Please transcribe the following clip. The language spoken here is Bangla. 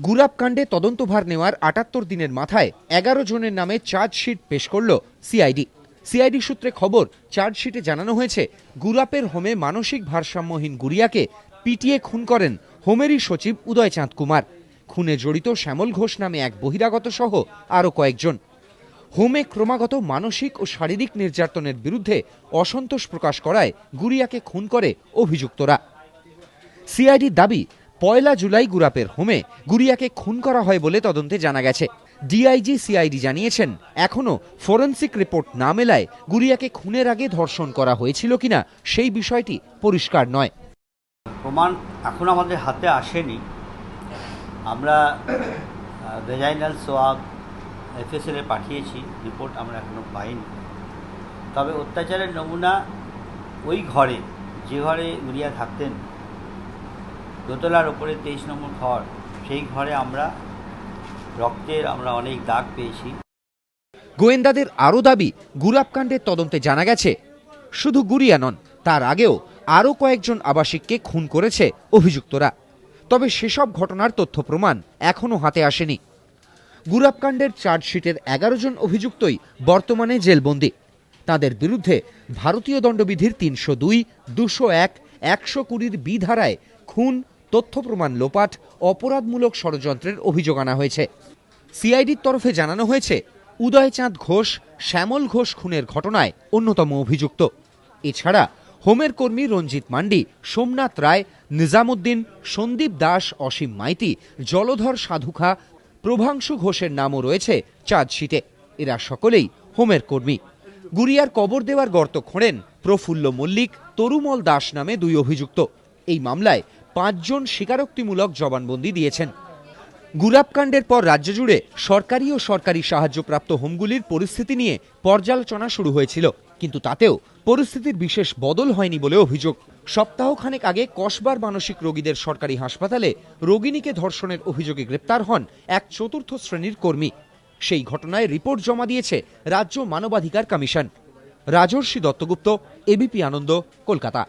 গুরাপ কাণ্ডে তদন্তভার নেওয়ার ৭৮ দিনের মাথায় ১১ জনের নামে চার্জশিট পেশ করল সিআইডি। সিআইডি সূত্রে খবর, চার্জশিটে জানানো হয়েছে গুরাপের হোমে মানসিক ভারসাম্যহীন গুড়িয়াকে পিটিয়ে খুন করেন হোমেরই সচিব উদয়চাঁদ কুমার। খুনে জড়িত শ্যামল ঘোষ নামে এক বহিরাগত সহ আরও কয়েকজন। হোমে ক্রমাগত মানসিক ও শারীরিক নির্যাতনের বিরুদ্ধে অসন্তোষ প্রকাশ করায় গুড়িয়াকে খুন করে অভিযুক্তরা। সিআইডির দাবি, ১ জুলাই গুরাপের হোমে গুড়িয়াকে খুন করা হয় বলে তদন্তে জানা গেছে। ডিআইজি সিআইডি জানিয়েছেন, এখনও ফরেনসিক রিপোর্ট না মেলায় গুড়িয়াকে খুনের আগে ধর্ষণ করা হয়েছিল কিনা সেই বিষয়টি পরিষ্কার নয়। প্রমাণ এখন আমাদের হাতে আসেনি। আমরা ভেজাইনাল সোয়াব এফএসএল পাঠিয়েছি, রিপোর্ট আমরা এখনও পাইনি। তবে অত্যাচারের নমুনা ওই ঘরে, যে ঘরে গুড়িয়া থাকতেন, দোতলার ওপরে ২৩ নম্বর ঘর, সেই ঘরে আমরা রক্তের অনেক দাগ পেয়েছি। গোয়েন্দাদের আরও দাবি, গুরাপ কাণ্ডের তদন্তে জানা গেছে শুধু গুড়িয়া নন, তার আগেও আরও কয়েকজন আবাসিককে খুন করেছে অভিযুক্তরা। তবে সেসব ঘটনার তথ্য প্রমাণ এখনও হাতে আসেনি। গুরাপ কাণ্ডের চার্জশিটের ১১ জন অভিযুক্তই বর্তমানে জেলবন্দি। তাদের বিরুদ্ধে ভারতীয় দণ্ডবিধির ৩০২, ২০১, ১২০ বি ধারায় খুন, তথ্য প্রমাণ লোপাট, অপরাধমূলক ষড়যন্ত্রের অভিযোগ আনা হয়েছে। সিআইডির তরফে জানানো হয়েছে, উদয়চাঁদ ঘোষ শ্যামল ঘোষ খুনের ঘটনায় অন্যতম অভিযুক্ত। এছাড়া হোমের কর্মী রঞ্জিত মান্ডি, সোমনাথ রায়, নিজামুদ্দিন, সন্দীপ দাস, অসীম মাইতি, জলধর সাধুখা, প্রভাংশু ঘোষের নামও রয়েছে চার্জশিটে। এরা সকলেই হোমের কর্মী। গুড়িয়ার কবর দেওয়ার গর্ত খোঁড়েন প্রফুল্ল মল্লিক, তরুমল দাস নামে ২ অভিযুক্ত। এই মামলায় ৫ জন স্বীকারোক্তিমূলক জবানবন্দি দিয়েছেন। গুরাপ কাণ্ডের পর রাজ্য জুড়ে সরকারি ও সরকারি সাহায্যপ্রাপ্ত হোমগুলির পরিস্থিতি নিয়ে পর্যালোচনা শুরু হয়েছিল, কিন্তু তাতেও পরিস্থিতির বিশেষ বদল হয়নি বলে অভিযোগ। সপ্তাহখানেক আগে কসবার মানসিক রোগীদের সরকারি হাসপাতালে রোগিণীকে ধর্ষণের অভিযোগে গ্রেপ্তার হন এক ৪র্থ শ্রেণীর কর্মী। সেই ঘটনায় রিপোর্ট জমা দিয়েছে রাজ্য মানবাধিকার কমিশন। রাজর্ষি দত্তগুপ্ত, এবিপি আনন্দ, কলকাতা।